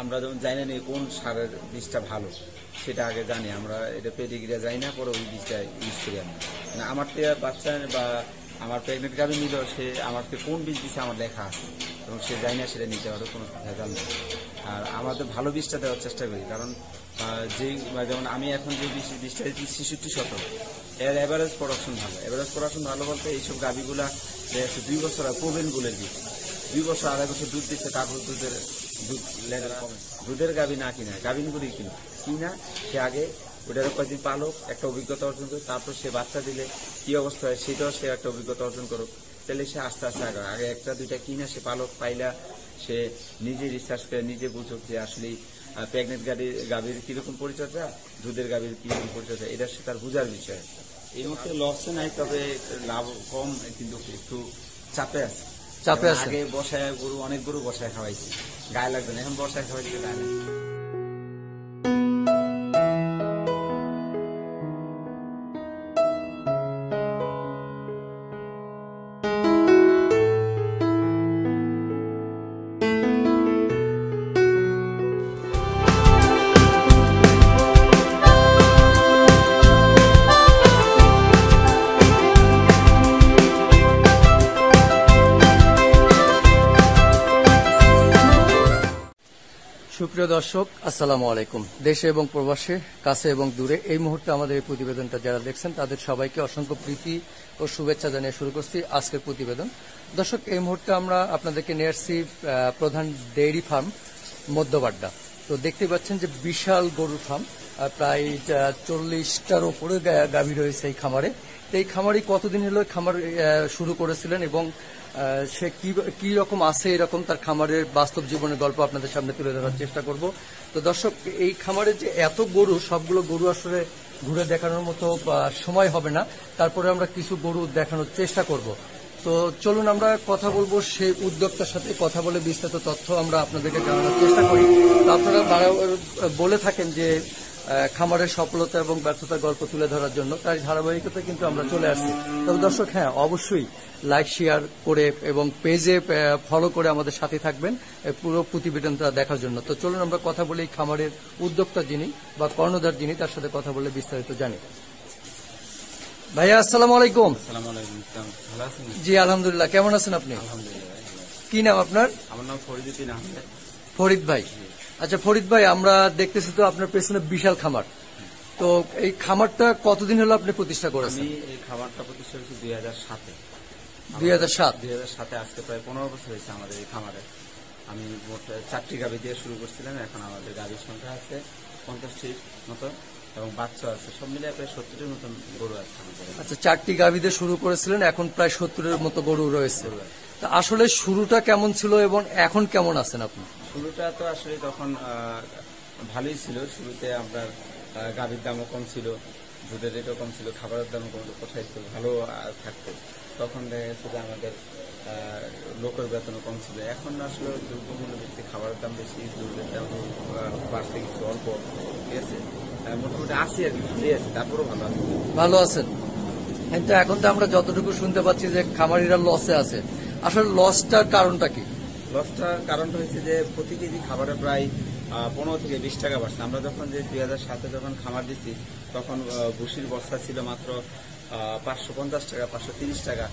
আমরা যেমন জানি না কোন সারের বীজটা ভালো সেটা আগে জানি আমরা, এটা পেডিগ্রিয়া যাই না, পরে ওই বীজটা ইউজ করি আমরা। মানে আমার বাচ্চা বা আমার প্রেগনেন্ট গাভী নিল, সে আমাকে কোন বীজ দিচ্ছে আমার লেখা আছে এবং সে যায় না সেটা নিতে পারে, কোনো ভেজাল নেই। আর আমাদের ভালো বীজটা দেওয়ার চেষ্টা করি, কারণ যেমন আমি এখন যে বীজটা দিচ্ছি 66 এর এভারেজ প্রোডাকশন ভালো। এভারেজ প্রোডাকশন ভালো বলতে এইসব গাভীগুলা 2 বছর প্রোভেন গুলের বীজ, 2 বছর 2.5 বছর দুধ দিচ্ছে, তারপর দুধ লেভেল কমে। দুধের গাভী না কিনা, গাভীনগুলি কিনা সে আগে ওটার কয়েকদিন পালক, একটা অভিজ্ঞতা অর্জন করুক, তারপর সে বাচ্চা দিলে কি অবস্থা হয় সেটাও সে একটা অভিজ্ঞতা অর্জন করুক, তাহলে সে আস্তে আস্তে আগে 1-2টা কিনা সে পালক পাইলা সে নিজে রিসার্চ করে নিজে বুঝুক যে আসলে প্রেগনেন্ট গাভীর কিরকম পরিচর্যা, দুধের গাভীর কিরকম পরিচর্যা, এটা সে তার বোঝার বিষয়। এই মুহূর্তে লসে নাই, তবে লাভ কম, কিন্তু একটু চাপে আছে। আগে বসায় অনেক গরু বসায় খাওয়াইছি, গায়ে লাগবে না, এখন বসায় খাওয়াইছি গায়ে লাগবে। সুপ্রিয় দর্শক, আসসালামু আলাইকুম। দেশে এবং প্রবাসে, কাছে এবং দূরে এই মুহূর্তে আমাদের এই প্রতিবেদনটা যারা দেখছেন তাদের সবাইকে অসংখ্য প্রীতি ও শুভেচ্ছা জানিয়ে শুরু করছি আজকের প্রতিবেদন। দর্শক, এই মুহূর্তে আমরা আপনাদেরকে নিয়ে আসছি প্রধান ডেইরি ফার্ম মধ্যবাড্ডা। তো দেখতে পাচ্ছেন যে বিশাল গরুর ফার্ম, প্রায় 40টার উপরে গাভী রয়েছে এই খামারে। তো এই খামারই কতদিন হলো খামার শুরু করেছিলেন এবং সে কি রকম আছে এরকম তার খামারের বাস্তব জীবনের গল্প আপনাদের সামনে তুলে ধরার চেষ্টা করব। তো দর্শক, এই খামারে যে এত গরু, সবগুলো গরু আসলে ঘুরে দেখানোর মতো সময় হবে না, তারপরে আমরা কিছু গরু দেখানোর চেষ্টা করব। তো চলুন আমরা কথা বলবো সেই উদ্যোক্তার সাথে, কথা বলে বিস্তারিত তথ্য আমরা আপনাদেরকে জানানোর চেষ্টা করি। তো আপনারা বলে থাকেন যে খামারের সফলতা এবং ব্যর্থতার গল্প তুলে ধরার জন্য, তার ধারাবাহিকতা কিন্তু আমরা চলে আসছি। তবে দর্শক, হ্যাঁ, অবশ্যই লাইক শেয়ার করে এবং পেজে ফলো করে আমাদের সাথে থাকবেন পুরো প্রতিবেদনটা দেখার জন্য। তো চলুন আমরা কথা বলি খামারের উদ্যোক্তা যিনি বা কর্ণধার যিনি, তার সাথে কথা বলে বিস্তারিত জানি। ভাইয়া, আসসালামু আলাইকুম। জি আলহামদুলিল্লাহ, কেমন আছেন আপনি? কি নাম আপনার? আমার নাম ফরিদ ভাই। আচ্ছা ফরিদ ভাই, আমরা দেখতেছি তো আপনার পেছনে বিশাল খামার। তো এই খামারটা কতদিন হলো আপনি প্রতিষ্ঠা করেছেন? এই খামারটা প্রতিষ্ঠা হয়েছে 2007-এ। 2007 আজকে প্রায় 15 বছর হয়েছে আমাদের এই খামারে। আমি মোট 4টি গাভী দিয়ে শুরু করছিলাম, এখন আমাদের গাভীর সংখ্যা আছে 50টির মতো এবং বাচ্চা আছে, সব মিলে প্রায় 70-এর মতন গরু আছে আমাদের। আচ্ছা, 4টি গাভী দিয়ে শুরু করেছিলেন, এখন প্রায় 70-এর মতো গরু রয়েছে। তা আসলে শুরুটা কেমন ছিল এবং এখন কেমন আছেন আপনি? শুরুটা তো আসলে তখন ভালোই ছিল। শুরুতে আপনার গাভীর দামও কম ছিল, দুধের রেটও কম ছিল, খাবারের দামও কম, কোথায় ছিল ভালো থাকতো। তখন দেখা গেছে যে আমাদের লোকের বেতনও কম ছিল। এখন আসলে দ্রব্যমূল্য বেশি, খাবারের দাম বেশি, দুধের দাম বাড়ছে কিছু অল্প, ঠিক আছে, মোটামুটি আসি আর কি, ভালোই আছে, তারপরেও ভালো আছেন। কিন্তু এখন তো আমরা যতটুকু শুনতে পাচ্ছি যে খামারিরা লসে আছে, আসলে লসটার কারণটা কি? লসটার কারণটা হচ্ছে যে প্রতি কেজি খাবারে প্রায় 15 থেকে 20 টাকা বাড়ছে। আমরা যখন যে 2007-এ যখন খামার দিচ্ছি তখন ভুসির বস্তা ছিল মাত্র 550 টাকা, 530 টাকা।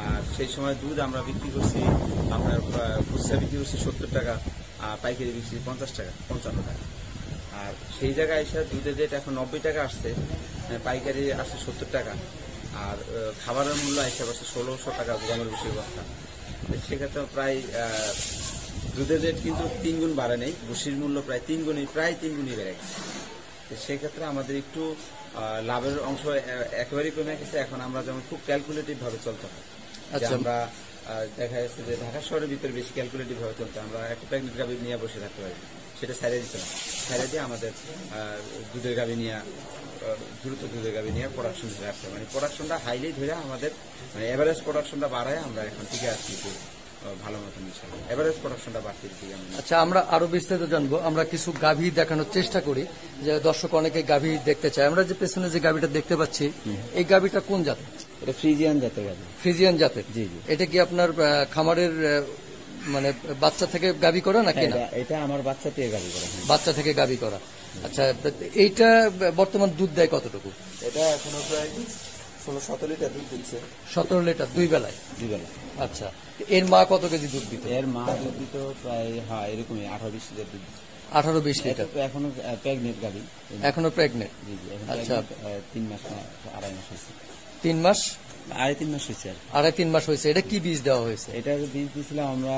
আর সেই সময় দুধ আমরা বিক্রি করছি, আপনার খুচরা বিক্রি করছি 70 টাকা, পাইকারি বিক্রি 50 টাকা, 55 টাকা। আর সেই জায়গায় এসে দুধের রেট এখন 90 টাকা আসছে, পাইকারি আসছে 70 টাকা। আর খাবারের মূল্য এসে পাচ্ছে 1600 টাকা গমের ভুসির বস্তা। সেক্ষেত্রে প্রায় দুধের রেট কিন্তু 3 গুণ বাড়ে নেই, ভুসির মূল্য প্রায় 3 গুণই বেড়ে গেছে। সেক্ষেত্রে আমাদের একটু লাভের অংশ একেবারেই কমে গেছে। এখন আমরা যেমন খুব ক্যালকুলেটিভ ভাবে চলতে হয়, আমরা দেখা যাচ্ছে যে ঢাকা শহরের ভিতরে বেশি ক্যালকুলেটিভ ভাবে চলতে, আমরা একটা প্রেগনেন্ট গাভী নিয়ে বসে থাকতে পারি, সেটা ছাড়িয়ে দিতে না, ছাড়িয়ে দিয়ে আমাদের দুধের গাভী নিয়ে দ্রুত দুধের গাভী নিয়ে প্রোডাকশন ধরে আসতে, মানে প্রোডাকশনটা হাইলি ধরে আমাদের মানে এভারেজ প্রোডাকশনটা বাড়ায়, আমরা এখন থেকে আসছি ভালো মতন এভারেজ প্রোডাকশনটা বাড়তে দিকে। আচ্ছা, আমরা আরো বিস্তারিত জানবো। আমরা কিছু গাভী দেখানোর চেষ্টা করি, যে দর্শক অনেকে গাভী দেখতে চায়। আমরা যে পেছনে যে গাভীটা দেখতে পাচ্ছি, এই গাভীটা কোন জাতের? এটা ফ্রিজিয়ান জাতের গাভী। ফ্রিজিয়ান জাতের? জি জি। এটা কি আপনার খামারের মানে বাচ্চা থেকে গাভী করা নাকি না? এটা আমার বাচ্চা থেকে গাভী করা। বাচ্চা থেকে গাভী করা। আচ্ছা, এইটা বর্তমান দুধ দেয় কতটুকু? এটা এখনো প্রায় 16-17 লিটার দুধ দিচ্ছে। 17 লিটার দুই বেলায়? দুই বেলা। আচ্ছা, এর মা কত কেজি দুধ দিত? এর মা দুধ দিত প্রায় এরকমই 18-20 লিটার দুধ দিচ্ছে। 18-20 লিটার। এখনো প্রেগনেন্ট গাভী। এখনো প্রেগনেন্ট? জি জি। আচ্ছা, 3 মাস 2.5 মাস হয়েছে। 3 মাস 2.5-3 মাস হয়েছে। 2.5-3 মাস হয়েছে। এটা কি বীজ দেওয়া হয়েছে? এটা বীজ দিয়েছিলাম আমরা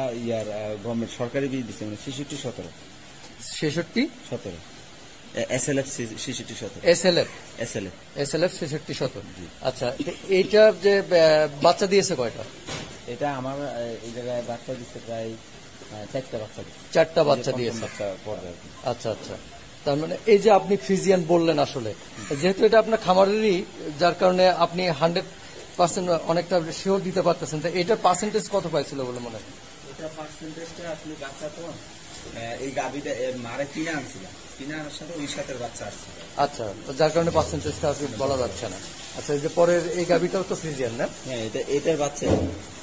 গভর্নমেন্ট সরকারি বীজ দিচ্ছে, মানে 66-17। 66-17 SLF 66-17। SLF 66-17। আচ্ছা, এইটা যে বাচ্চা দিয়েছে কয়টা? এটা আমার এই জায়গায় বাচ্চা দিচ্ছে প্রায় 4টা বাচ্চা দিচ্ছে। 4টা বাচ্চা দিয়েছে। আচ্ছা আচ্ছা, তার মানে এই যে আপনি ফ্রিজিয়ান বললেন, আসলে যেহেতু এটা আপনার খামারেরই, যার কারণে আপনি 100% অনেকটা শিওর দিতে পারতেছেন, তো এটার পার্সেন্টেজ কত পাইছিল বলে মনে হয়? এটা পার্সেন্টেজটা আসলে বাচ্চা তো এই গাভীটা মারে কিনে আনছিল, কিনে আনার সাথে ওই সাথে বাচ্চা আসছে। আচ্ছা, যার কারণে পার্সেন্টেজটা আসলে বলা যাচ্ছে না। আচ্ছা, এই যে পরের এই গাভীটাও তো ফ্রিজিয়ান না? হ্যাঁ, এটার বাচ্চা।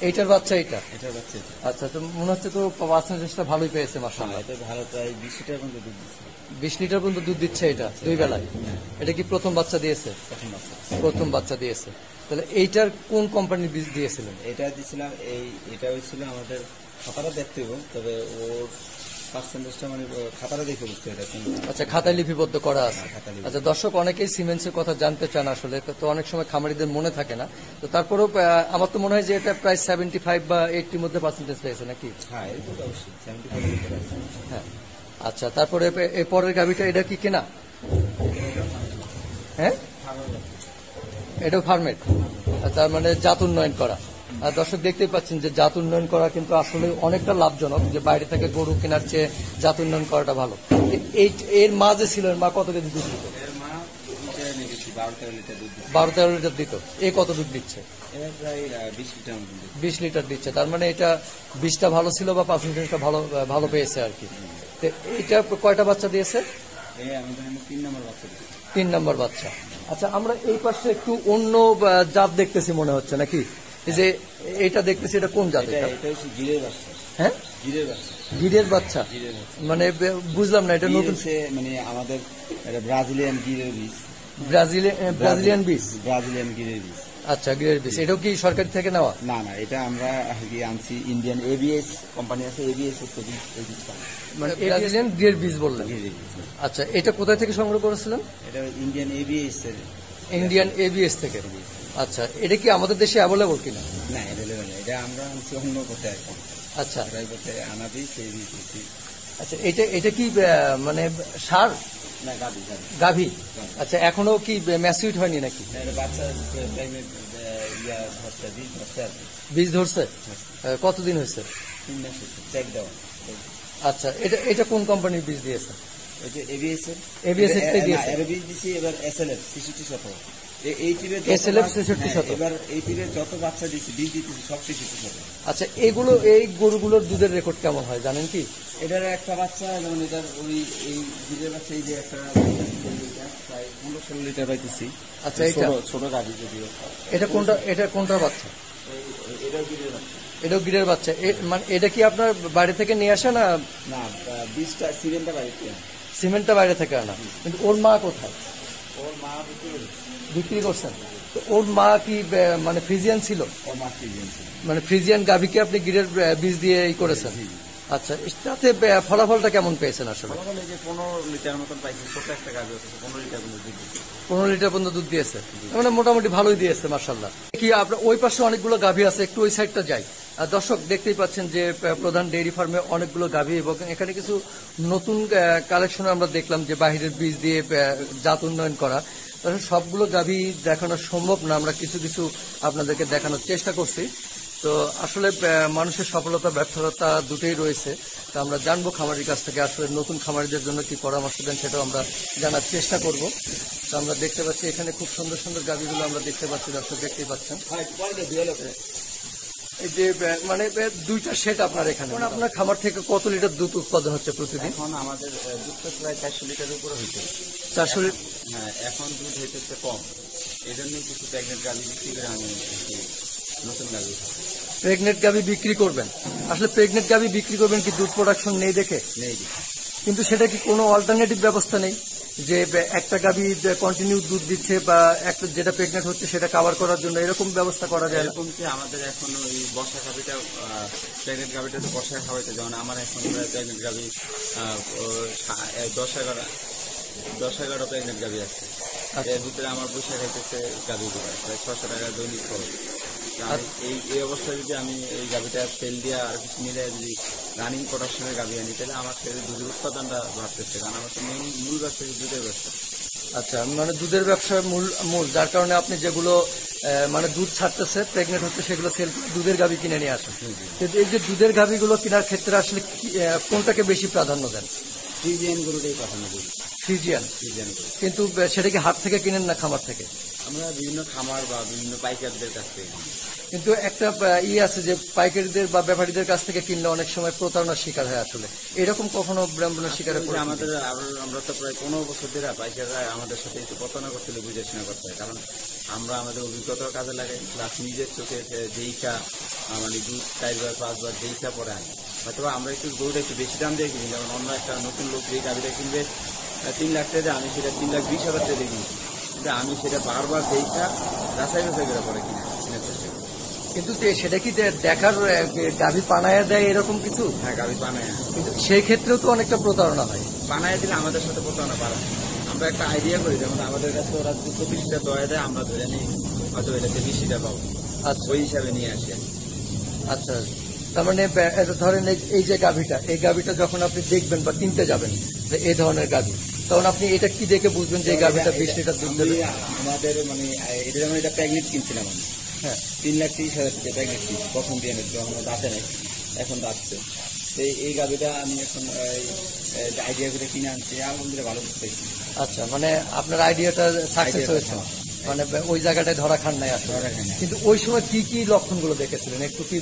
এইটার বাচ্চা এটার বাচ্চা। আচ্ছা, তো মনে হচ্ছে তো পার্সেন্টেজটা ভালোই পেয়েছে মাশাআল্লাহ। এটা ভালো, প্রায় 20 লিটার পর্যন্ত দুধ দিচ্ছে। 20 লিটার পর্যন্ত দুধ দিচ্ছে এটা দুই বেলায়? এটা কি প্রথম বাচ্চা দিয়েছে? প্রথম বাচ্চা দিয়েছে। তাহলে এইটার কোন কোম্পানির বীজ দিয়েছিলেন? এটা দিয়েছিলাম এটা হয়েছিল আমাদের খাতাটা দেখতে হবে, তবে ওর পার্সেন্টেজটা মানে খাতাটা দেখে বুঝতে এটা। আচ্ছা, খাতায় লিপিবদ্ধ করা আছে। আচ্ছা, দর্শক অনেকেই সিমেন্টসের কথা জানতে চান, আসলে তো অনেক সময় খামারিদের মনে থাকে না, তো তারপরেও আমার তো মনে হয় যে এটা প্রায় 75 বা 80 মধ্যে পার্সেন্টেজ পেয়েছে নাকি? হ্যাঁ, এটা তো অবশ্যই 75। হ্যাঁ। আচ্ছা, তারপরে এই পরের গাভীটা এটা কি কেনা? হ্যাঁ, এটাও ফার্মের। তার মানে জাত উন্নয়ন করা। আর দর্শক দেখতেই পাচ্ছেন যে জাত উন্নয়ন করা কিন্তু আসলে অনেকটা লাভজনক, যে বাইরে থেকে গরু কেনার চেয়ে জাত উন্নয়ন করাটা ভালো। এর মা যে ছিল, এর মা কত কেজি দুধ দিত? 12-13 লিটার দিত। এ কত দুধ দিচ্ছে? প্রায় 20 লিটার। 20 লিটার দিচ্ছে। তার মানে এটা বীজটা ভালো ছিল বা পার্সেন্টেজটা ভালো পেয়েছে আর কি। এটা কয়টা বাচ্চা দিয়েছে? 3 নম্বর বাচ্চা। আচ্ছা, আমরা এই পাশে একটু অন্য জাত দেখতেছি মনে হচ্ছে নাকি? এই যে এটা দেখতেছি, এটা কোন জাত? হ্যাঁ, গিরের বাচ্চা। মানে বুঝলাম না, এটা নতুন মানে আমাদের ব্রাজিলিয়ান গিরের বীজ। ব্রাজিলিয়ান বীজ। ব্রাজিলিয়ান গিরের বীজ। আচ্ছা, গিরের বীজ। এটাও কি সরকারি থেকে নেওয়া? না না, এটা আমরা আনছি, ইন্ডিয়ান ABS কোম্পানি আছে, ABS মানে ব্রাজিলিয়ান গিরের বীজ বললেন? আচ্ছা, এটা কোথায় থেকে সংগ্রহ করেছিলেন? এটা ইন্ডিয়ান ABS এর। ইন্ডিয়ান ABS থেকে। আচ্ছা, এটা কি আমাদের দেশে অ্যাভেলেবল কিনা? না, অ্যাভেলেবল না, এটা আমরা আনছি অন্য কোথায়। আচ্ছা, আনা দিই সেই। আচ্ছা, এটা কি মানে সার না গাভী? আচ্ছা, এখনো কি ম্যাচিউরড হয়নি নাকি? বীজ ধরছে? কতদিন হয়েছে? 3 মাস চেক দেওয়া। আচ্ছা, এটা কোন কোম্পানির বীজ দিয়েছে? ABS এর বীজ দিয়েছি। এবার SLF 66-17। SLF 66-17। এবার এই টিমের যত বাচ্চা দিচ্ছি, বীজ দিতেছি সব 66-17। আচ্টা, এই গরুগুলোর দুধের রেকর্ড কেমন হয় জানেন কি? এটার একটা বাচ্চা, যেমন এটার এই দুধের বাচ্চা, এই যে একটা প্রায় 15-16 লিটার পাইতেছি। আচ্ছা, এটা ছোট গাভী যদিও। এটা কোনটার বাচ্চা? এটাও গিরের বাচ্চা। এটাও গিরের বাচ্চা। মানে এটা কি আপনার বাড়ি থেকে নিয়ে আসে না? না, বীজটা সিমেন্টটা বাইরে থেকে। সিমেন্টটা বাইরে থেকে আনা। কিন্তু ওর মা কোথায়? ওর মা বিক্রি করছেন। তো ওর মা কি মানে ফ্রিজিয়ান ছিল? ওর মা ফ্রিজিয়ান ছিল। মানে ফ্রিজিয়ান গাভীকে আপনি গিরের বীজ দিয়ে করেছেন? আচ্ছা, তাতে ফলাফলটা কেমন পেয়েছেন? আসলে 15 লিটার মতন পাইছি। ছোট একটা গাভী আছে, 15 লিটার পর্যন্ত দুধ দিচ্ছে। 15 লিটার পর্যন্ত দুধ দিয়েছে, মানে মোটামুটি ভালোই দিয়েছে মাশাআল্লাহ। কি আপনার ওই পাশে অনেকগুলো গাভী আছে, একটু ওই সাইডটা যাই। দর্শক দেখতেই পাচ্ছেন যে প্রধান ডেইরি ফার্মে অনেকগুলো গাভী, এবং এখানে কিছু নতুন কালেকশন আমরা দেখলাম যে বাহিরের বীজ দিয়ে জাত উন্নয়ন করা। সবগুলো গাভী দেখানো সম্ভব না, আমরা কিছু কিছু আপনাদেরকে দেখানোর চেষ্টা করছি। তো আসলে মানুষের সফলতা ব্যর্থতা দুটোই রয়েছে। তো আমরা জানবো খামারির কাছ থেকে আসলে নতুন খামারিদের জন্য কি পরামর্শ দেন, সেটাও আমরা জানার চেষ্টা করব। তো আমরা দেখতে পাচ্ছি এখানে খুব সুন্দর সুন্দর গাভীগুলো আমরা দেখতে পাচ্ছি, দর্শক দেখতেই পাচ্ছেন। এই যে মানে দুইটা সেট আপনার এখানে। আপনার খামার থেকে কত লিটার দুধ উৎপাদন হচ্ছে প্রতিদিন? এখন আমাদের দুধটা প্রায় 400 লিটারের উপরে হইতে। 400 লিটার? হ্যাঁ, এখন দুধ হইতেছে কম, এই জন্য কিছু প্রেগনেন্ট গাভী বিক্রি করে আমি। নতুন গাভী। প্রেগনেন্ট গাভী বিক্রি করবেন, আসলে প্রেগনেন্ট গাভী বিক্রি করবেন কি দুধ প্রোডাকশন নেই দেখে? নেই। কিন্তু সেটা কি কোনো অল্টারনেটিভ ব্যবস্থা নেই যে একটা গাভী কন্টিনিউ দুধ দিচ্ছে বা একটা যেটা প্রেগনেন্ট হচ্ছে সেটা কভার করার জন্য এরকম ব্যবস্থা করা যায়? এরকম কি আমাদের এখন ওই বর্ষা গাভীটা, প্রেগনেন্ট গাভীটা তো বর্ষায় খাওয়াইতে, যেমন আমার এখন প্রেগনেন্ট গাভী 10-11 প্রেগনেন্ট গাভী আছে। এর ভিতরে আমার পয়সা খাইতেছে গাভীগুলো প্রায় 600 টাকা দৈনিক খরচ। এই অবস্থায় যদি আমি এই গাভীটা সেল দিয়ে আর কিছু মিলে যদি রানিং প্রোডাকশনের গাভী আনি, তাহলে আমার দুধের উৎপাদনটা বাড়তেছে, কারণ আমার তো মূল ব্যবসা দুধের ব্যবসা। আচ্ছা, মানে দুধের ব্যবসার মূল যার কারণে আপনি যেগুলো মানে দুধ ছাড়তেছে প্রেগনেন্ট হচ্ছে সেগুলো সেল দুধের গাভী কিনে নিয়ে আসেন। কিন্তু এই যে দুধের গাভীগুলো কেনার ক্ষেত্রে আসলে কোনটাকে বেশি প্রাধান্য দেন? ফ্রিজিয়ান গরুটাই প্রাধান্য দিই। ফ্রিজিয়ান। কিন্তু সেটা কি হাট থেকে কিনেন না খামার থেকে? আমরা বিভিন্ন খামার বা বিভিন্ন পাইকারদের কাছ থেকে। কিন্তু একটা আছে যে পাইকারিদের বা ব্যাপারীদের কাছ থেকে কিনলে অনেক সময় প্রতারণার শিকার হয়, আসলে এরকম কখনো ব্রাহ্মণের শিকার? আমরা তো প্রায় 15 বছর ধরে পাইকাররা আমাদের সাথে একটু প্রতারণা করতে হলে বুঝে শোনা করতে হয়, কারণ আমরা আমাদের অভিজ্ঞতার কাজে লাগাই, প্লাস নিজের চোখে যেইটা মানে 2-4-5 বার যেইটা পরে আনি। হয়তো আমরা একটু গরুটা একটু বেশি দাম দিয়ে কিনি, যেমন অন্য একটা নতুন লোক যে গাড়িটা কিনবে 3 লাখ টাকা, আমি সেটা 3,20,000 টাকা দিয়ে কিনছি, কিন্তু আমি সেটা বারবার যেইটা যাচাই বাছাই করে পরে কিনার চেষ্টা করি। কিন্তু সেটা কি দেখার গাভী পানায়া দেয় এরকম কিছু? হ্যাঁ, গাভী পানায়া, কিন্তু সেই ক্ষেত্রেও তো অনেকটা প্রতারণা হয়। পানায়া দিলে আমাদের সাথে প্রতারণা পারে। আমরা একটা আইডিয়া করি, যেমন আমাদের কাছে ওরা 25টা দয়া দেয়, আমরা ধরে নিই হয়তো এটাতে 20টা পাবো। আচ্ছা, ওই হিসাবে নিয়ে আসি। আচ্ছা, তার মানে ধরেন এই যে গাভীটা, এই গাভীটা যখন আপনি দেখবেন বা কিনতে যাবেন যে এই ধরনের গাভী, তখন আপনি এটা কি দেখে বুঝবেন যে এই গাভীটা 20 লিটার দুধ দেবে? আমাদের মানে এটা যেমন এটা প্রেগনেন্ট কিনছিলাম আমি, হ্যাঁ 3,30,000 টাকা প্রেগনেন্ট কিনছি প্রথম দিয়ে, যখন দাঁতে নেই, এখন দাঁতছে। এই গাভীটা আমি এখন আইডিয়া করে কিনে আনছি, আলহামদুলিল্লাহ ভালো বুঝতেছি। আচ্ছা, মানে আপনার আইডিয়াটা সাকসেস হয়েছে, মানে ওই জায়গাটায় ধরা খান নাই আসলে। কিন্তু ওই সময় কি কি লক্ষণগুলো দেখেছিলেন একটু কি?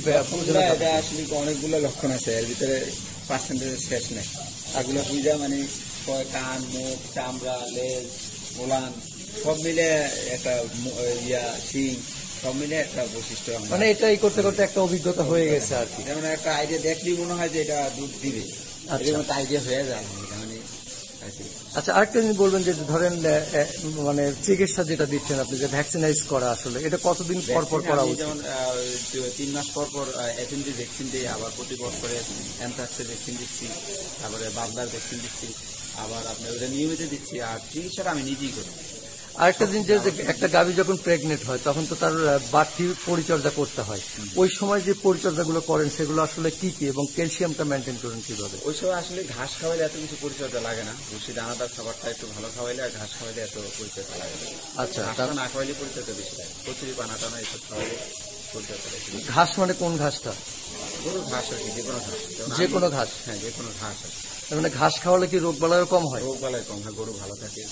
এটা আসলে অনেকগুলো লক্ষণ আছে, এর ভিতরে পার্সেন্টেজ শেষ নেই। এগুলো বুঝা মানে কান, মুখ, চামড়া, লেজ, ওলান সব মিলে একটা শিং সব মিলে একটা বৈশিষ্ট্য, মানে এটাই করতে করতে একটা অভিজ্ঞতা হয়ে গেছে আর কি। যেমন একটা আইডিয়া দেখলেই মনে হয় যে এটা দুধ দিবে, একটা আইডিয়া হয়ে যায়। আচ্ছা, আরেকটা জিনিস বলবেন যে ধরেন মানে চিকিৎসা যেটা দিচ্ছেন আপনি, যে ভ্যাকসিনাইজ করা, আসলে এটা কতদিন পর পর করা উচিত? যেমন 3 মাস পর পর এফএমডি ভ্যাকসিন দিই, আবার প্রতি বছরে অ্যানথ্রাক্সের ভ্যাকসিন দিচ্ছি, তারপরে বাবলার ভ্যাকসিন দিচ্ছি, আবার আপনার ওটা নিয়মিত দিচ্ছি, আর চিকিৎসাটা আমি নিজেই করি। আরেকটা জিনিস, একটা গাভী যখন প্রেগনেন্ট হয় তখন তো তার বাড়তি পরিচর্যা করতে হয়, ওই সময় যে পরিচর্যাগুলো করেন সেগুলো আসলে কি কি, এবং ক্যালসিয়ামটা মেনটেন করেন কিভাবে? ওই সময় আসলে ঘাস খাওয়াইলে এত কিছু পরিচর্যা লাগে না, ভুসি দানাদার খাবারটা একটু ভালো খাওয়াইলে, আর ঘাস খাওয়াইলে এত পরিচর্যা লাগে না। আচ্ছা, না খাওয়াইলে পরিচর্যা বেশি লাগে, কচুরি পানা টানা এসব খাওয়াইলে পরিচর্যা লাগে। ঘাস মানে কোন ঘাসটা? গরুর ঘাস আর কি, যে কোনো ঘাস। যে কোনো ঘাস? হ্যাঁ, যে কোনো ঘাস। মানে ঘাস খাওয়ালে কি রোগ বালাই কম হয়? রোগ বালাই কম হয়, গরু ভালো থাকে।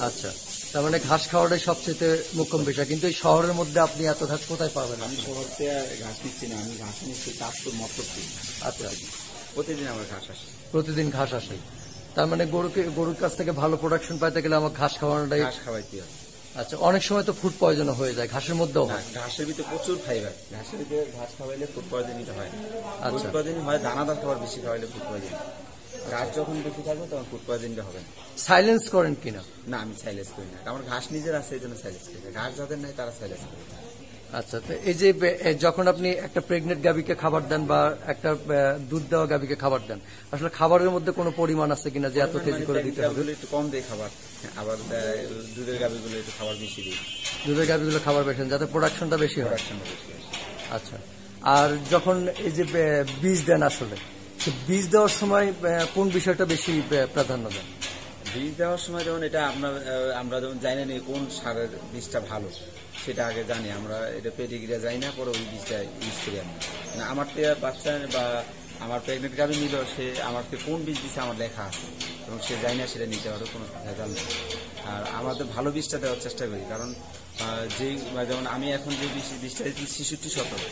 আচ্ছা, তার মানে ঘাস খাওয়াটাই সবচেয়ে মোক্ষম বিষয়। কিন্তু এই শহরের মধ্যে আপনি এত ঘাস কোথায় পাবেন? আমি শহর থেকে ঘাস নিচ্ছি না, আমি ঘাস নিচ্ছি চাষপুর মতলবপুর। আচ্ছা, প্রতিদিন আমার ঘাস আসে। প্রতিদিন ঘাস আসে, তার মানে গরুর কাছ থেকে ভালো প্রোডাকশন পাইতে গেলে আমার ঘাস খাওয়ানোটাই। ঘাস খাওয়াইতে হবে। আচ্ছা, অনেক সময় তো ফুড পয়জন হয়ে যায় ঘাসের মধ্যেও। ঘাসের ভিতরে প্রচুর ফাইবার, ঘাসের ভিতরে ঘাস খাওয়াইলে ফুড পয়জনিত হয়। আচ্ছা, ফুড পয়জনিং হয় দানাদার খাবার বেশি খাওয়াইলে ফুড পয়জন। ঘাস যখন বেশি থাকবে তখন ফুড পয়জনটা হবে না। সাইলেন্স করেন কিনা? না, আমি সাইলেন্স করি না, আমার ঘাস নিজের আছে, এই জন্য সাইলেন্স করি না। ঘাস যাদের নাই তারা সাইলেন্স করে। আচ্ছা, তো এই যে যখন আপনি একটা প্রেগনেন্ট গাভীকে খাবার দেন বা একটা দুধ দেওয়া গাভীকে খাবার দেন, আসলে খাবারের মধ্যে কোনো পরিমাণ আছে কিনা যে এত কেজি করে দিতে হবে? একটু কম দেয় খাবার, আবার দুধের গাভীগুলো একটু খাবার বেশি দিই। দুধের গাভীগুলো খাবার বেশি যাতে প্রোডাকশনটা বেশি হয়। আচ্ছা, আর যখন এই যে বীজ দেন, আসলে বীজ দেওয়ার সময় কোন বিষয়টা বেশি প্রাধান্য দেন? বীজ দেওয়ার সময় যেমন এটা আমরা যেমন জানি না কোন সারের বীজটা ভালো, সেটা আগে জানি আমরা, এটা পেডিগ্রিয়া যাই না, পরে ওই বীজটা ইউজ করি আমরা। মানে আমার বাচ্চা বা আমার প্রেগনেন্ট গাভী নিল, সে আমাকে কোন বীজ দিচ্ছে আমার লেখা আছে, এবং সে যাই না সেটা নিতে পারো, কোনো ভেজাল নেই। আর আমাদের ভালো বীজটা দেওয়ার চেষ্টা করি, কারণ যেমন আমি এখন যে বীজটা দিচ্ছি 66-17,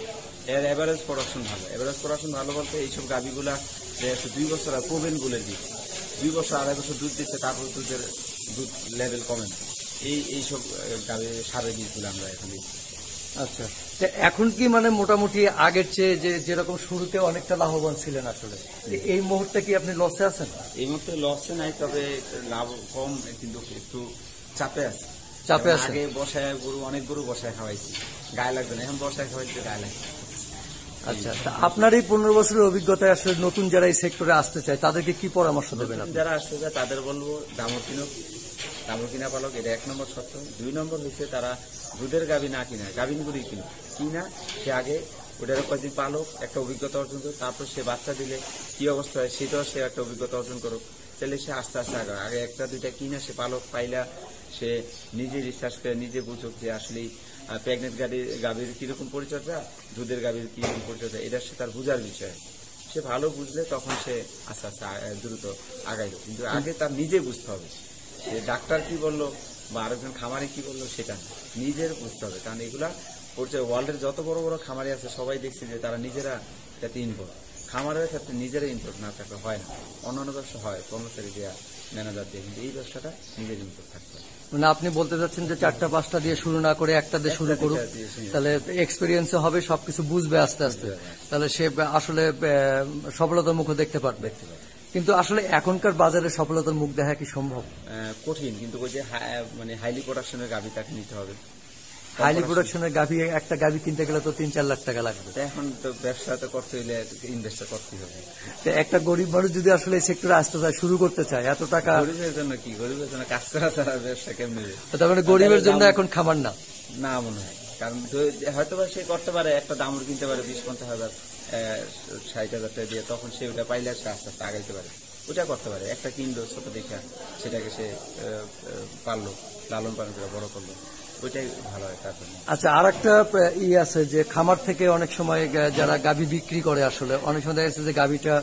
এর এভারেজ প্রোডাকশন ভালো। এভারেজ প্রোডাকশন ভালো বলতে এইসব গাভীগুলা যে 2 বছর আর প্রোভেনগুলো দিই, 2 বছর 2.5 বছর দুধ দিচ্ছে, তারপর দুধ লেভেল কমে না। এইসব সারের বীজগুলো আমরা এখন দিচ্ছি। আচ্ছা, তো এখন কি মানে মোটামুটি আগের চেয়ে যেরকম শুরুতে অনেকটা লাভবান ছিলেন আসলে, এই মুহূর্তে কি আপনি লসে আছেন? এই মুহূর্তে লসে নাই, তবে লাভ কম, কিন্তু একটু চাপে আছে। আগে বসায় অনেক গরু বসায় খাওয়াইছি, গায়ে লাগবে না, এখন বসায় খাওয়াইছি গায়ে লাগবে। আচ্ছা, আপনার এই 15 বছরের অভিজ্ঞতায় আসলে নতুন যারা এই সেক্টরে আসতে চায় তাদেরকে কি পরামর্শ দেবেন? যারা আসতে চায় তাদের বলবো দামর কিনা পালক, এটা 1 নম্বর শর্ত। 2 নম্বর হচ্ছে তারা দুধের গাভী না কিনা, গাভীন গরুই কিনা সে আগে ওটার কয়েকদিন পালক, একটা অভিজ্ঞতা অর্জন করুক, তারপর সে বাচ্চা দিলে কি অবস্থা হয় সেটাও সে একটা অভিজ্ঞতা অর্জন করুক। তাহলে সে আস্তে আস্তে আগে 1টা 2টা কিনা সে পালক পাইলা, সে নিজে রিসার্চ করে নিজে বুঝুক যে আসলে প্রেগনেন্ট গাভীর কিরকম পরিচর্যা, দুধের গাভীর কিরকম পরিচর্যা, এটা সে তার বুঝার বিষয়। সে ভালো বুঝলে তখন সে আস্তে আস্তে দ্রুত আগাইল, কিন্তু আগে তার নিজে বুঝতে হবে। যে ডাক্তার কি বললো বা আরেকজন খামারি কি বললো সেটা নিজের বুঝতে হবে, কারণ এগুলা ওয়ার্ল্ডের যত বড় বড় খামারি আছে সবাই দেখছি যে তারা নিজেরা এটাতে ইনভলভ। খামারের ক্ষেত্রে নিজেরা ইনভলভ না থাকলে হয় না, অন্যান্য ব্যবসা হয় কর্মচারী দেওয়া, ম্যানেজার দিয়ে, কিন্তু এই ব্যবসাটা নিজের ইনভলভ থাকতে হয়। মানে আপনি বলতে চাচ্ছেন যে 4টা 5টা দিয়ে শুরু না করে 1টা দিয়ে শুরু করুক, তাহলে এক্সপিরিয়েন্স হবে, সবকিছু বুঝবে আস্তে আস্তে, তাহলে সে আসলে সফলতার মুখ দেখতে পারবে। কিন্তু আসলে এখনকার বাজারে সফলতার মুখ দেখা কি সম্ভব? কঠিন, কিন্তু ওই যে মানে হাইলি প্রোডাকশনের গাভী তাকে নিতে হবে। হাইলি প্রোডাকশনের গাভী, একটা গাভী কিনতে গেলে তো 3-4 লাখ টাকা লাগবে। এখন তো ব্যবসাতে করতে হলে ইনভেস্ট করতে হবে। একটা গরিব মানুষ যদি আসলে এই সেক্টরে আসতে চায়, শুরু করতে চায়, এত টাকা গরিবের জন্য কি, গরিবের জন্য কাজ করা ছাড়া ব্যবসা কেমনি? তার মানে গরিবের জন্য এখন খামার না মনে হয়, কারণ হয়তো বা সে করতে পারে, একটা দামর কিনতে পারে 20-50 হাজার 60 হাজার টাকা দিয়ে, তখন সে ওটা পাইলে সে আস্তে আস্তে আগাইতে পারে, ওটা করতে পারে। একটা কিনলো ছোট দেখা, সেটাকে সে পারলো, লালন পালন করে বড় করলো, ওইটাই ভালো হয় তার জন্য। আচ্ছা, আর একটা আছে যে খামার থেকে অনেক সময় যারা গাভী বিক্রি করে, আসলে অনেক সময় দেখা যাচ্ছে যে গাভীটা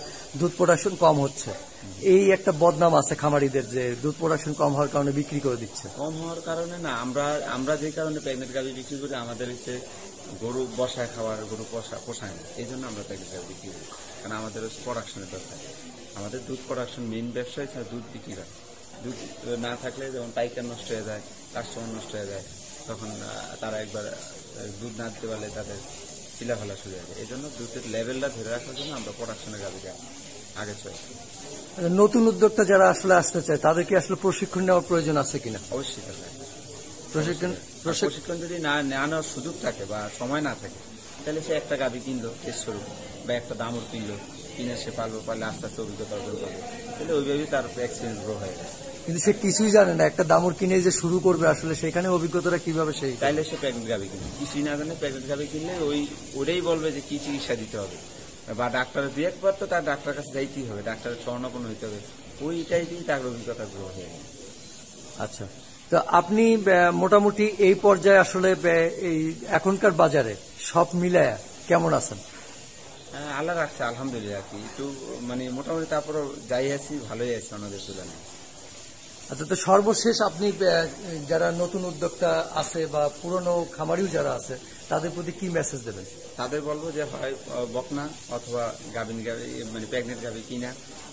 দুধ প্রোডাকশন কম হচ্ছে, এই একটা বদনাম আছে খামারিদের যে দুধ প্রোডাকশন কম হওয়ার কারণে বিক্রি করে দিচ্ছে। কম হওয়ার কারণে না, আমরা যে কারণে প্রেগনেন্ট গাভী বিক্রি করি, আমাদের হচ্ছে গরু বসায় খাওয়ার, গরু পোষায় না, এই জন্য আমরা প্রেগনেন্ট গাভী বিক্রি করি, কারণ আমাদের হচ্ছে প্রোডাকশনের দরকার। আমাদের দুধ প্রোডাকশন মেইন ব্যবসা হচ্ছে দুধ বিক্রি করা। দুধ না থাকলে যেমন পাইকার নষ্ট হয়ে যায়, কাস্টমার নষ্ট হয়ে যায়, তখন তারা একবার দুধ না দিতে পারলে তাদের চিলাফালা শুরু হয়ে যায়। এই জন্য দুধের লেভেলটা ধরে রাখার জন্য আমরা প্রোডাকশনের গাভীকে আগে চলছি। নতুন উদ্যোক্তা যারা আসলে আসতে চায় তাদেরকে আসলে প্রশিক্ষণ নেওয়ার প্রয়োজন আছে কিনা? অবশ্যই প্রশিক্ষণ যদি না নেওয়ার সুযোগ থাকে বা সময় না থাকে, তাহলে সে একটা গাভী কিনলো টেস্ট করুক, বা একটা দামর কিনলো, কিনে সে পারলে আস্তে আস্তে অভিজ্ঞতা অর্জন করবে, তাহলে ওইভাবেই তার এক্সপিরিয়েন্স গ্রো হয়ে যায়। কিন্তু সে কিছুই জানে না, একটা দামর কিনে যে শুরু করবে, আসলে সেখানে অভিজ্ঞতাটা কিভাবে? সেই তাইলে সে প্রেগনেন্ট গাভী কিনবে, কিছুই না জানে, প্রেগনেন্ট গাভী কিনলে ওটাই বলবে যে কি চিকিৎসা দিতে হবে, বা ডাক্তারের 2-1 বার তো তার ডাক্তারের কাছে যাইতেই হবে, ডাক্তারের শরণাপন্ন হইতে হবে, ওইটাই দিয়ে তার অভিজ্ঞতা গ্রো হয়ে যায়। আচ্ছা, তো আপনি মোটামুটি এই পর্যায়ে আসলে এই এখনকার বাজারে সব মিলায় কেমন আছেন? আল্লাহ রাখছে, আলহামদুলিল্লাহ, কি একটু মানে মোটামুটি, তারপরে যাই আছি, ভালোই আছি আমাদের তুলনায়। আচ্ছা, তো সর্বশেষ আপনি যারা নতুন উদ্যোক্তা আছে বা পুরনো খামারিও যারা আছে তাদের প্রতি কি মেসেজ দেবেন? তাদের বলবো যে হয় বকনা অথবা গাভিন গাভী, মানে প্রেগনেন্ট গাভী কিনা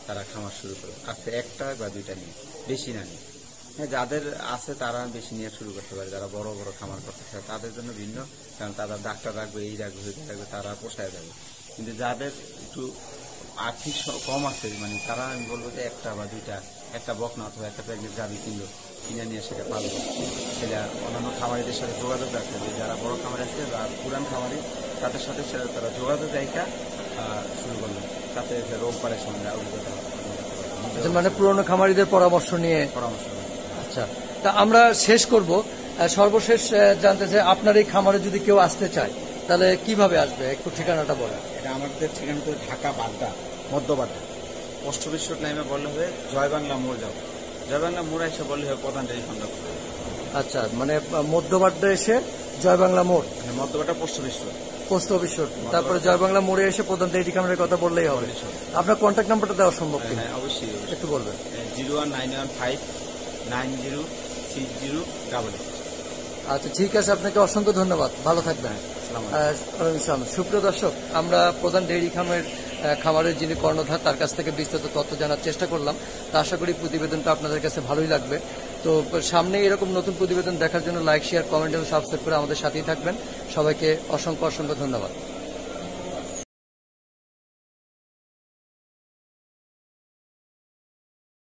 তারা খামার শুরু করে, আছে 1টা বা 2টা নিয়ে, বেশি না নিয়ে। হ্যাঁ, যাদের আছে তারা বেশি নিয়ে শুরু করতে পারে, যারা বড় বড় খামার করতে চায় তাদের জন্য ভিন্ন, কারণ তারা ডাক্তার রাখবে, এই রাখবে, ওই রাখবে, তারা পোষায় যাবে। কিন্তু যাদের একটু আর্থিক কম আছে, মানে তারা আমি বলবো যে 1টা বা 2টা, একটা বকনা অথবা একটা প্রেগনেন্ট গাভী কিনে নিয়ে সেটা পালবে, সেটা অন্যান্য খামারিদের সাথে যোগাযোগ রাখতে হবে, যারা বড় খামারি আছে বা পুরান খামারি তাদের সাথে তারা যোগাযোগ রাখা শুরু করলো, তাতে রোগ পারে সঙ্গে অভিজ্ঞতা। মানে পুরনো খামারিদের পরামর্শ নিয়ে। আচ্ছা, তা আমরা শেষ করব, সর্বশেষ জানতে চাই আপনার এই খামারে যদি কেউ আসতে চায় তাহলে কিভাবে আসবে, একটু ঠিকানাটা বলেন। এটা আমাদের ঠিকানা তো ঢাকা বাড্ডা, মধ্য বাড্ডা, পোস্ট অফিস রোড নামে বললে হবে, জয় বাংলা মোড় যাও, জয় বাংলা মোড় এসে বললে হবে প্রধান ডেইরি ফার্ম। আচ্ছা, মানে মধ্য বাড্ডা এসে জয় বাংলা মোড়, মধ্য বাড্ডা পোস্ট অফিস রোড, তারপরে জয় বাংলা মোড়ে এসে প্রধান ডেইরি ফার্মের কথা বললেই হবে। আপনার কন্ট্যাক্ট নাম্বারটা দেওয়া সম্ভব? হ্যাঁ, অবশ্যই, একটু বলবেন। 01915906088। আচ্ছা, ঠিক আছে, আপনাকে অসংখ্য ধন্যবাদ, ভালো থাকবেন। সুপ্রিয় দর্শক, আমরা প্রধান ডেইরি খামারের যিনি কর্ণধার তার কাছ থেকে বিস্তারিত তথ্য জানার চেষ্টা করলাম, তা আশা করি প্রতিবেদনটা আপনাদের কাছে ভালোই লাগবে। তো সামনে এরকম নতুন প্রতিবেদন দেখার জন্য লাইক, শেয়ার, কমেন্ট এবং সাবস্ক্রাইব করে আমাদের সাথেই থাকবেন। সবাইকে অসংখ্য অসংখ্য ধন্যবাদ।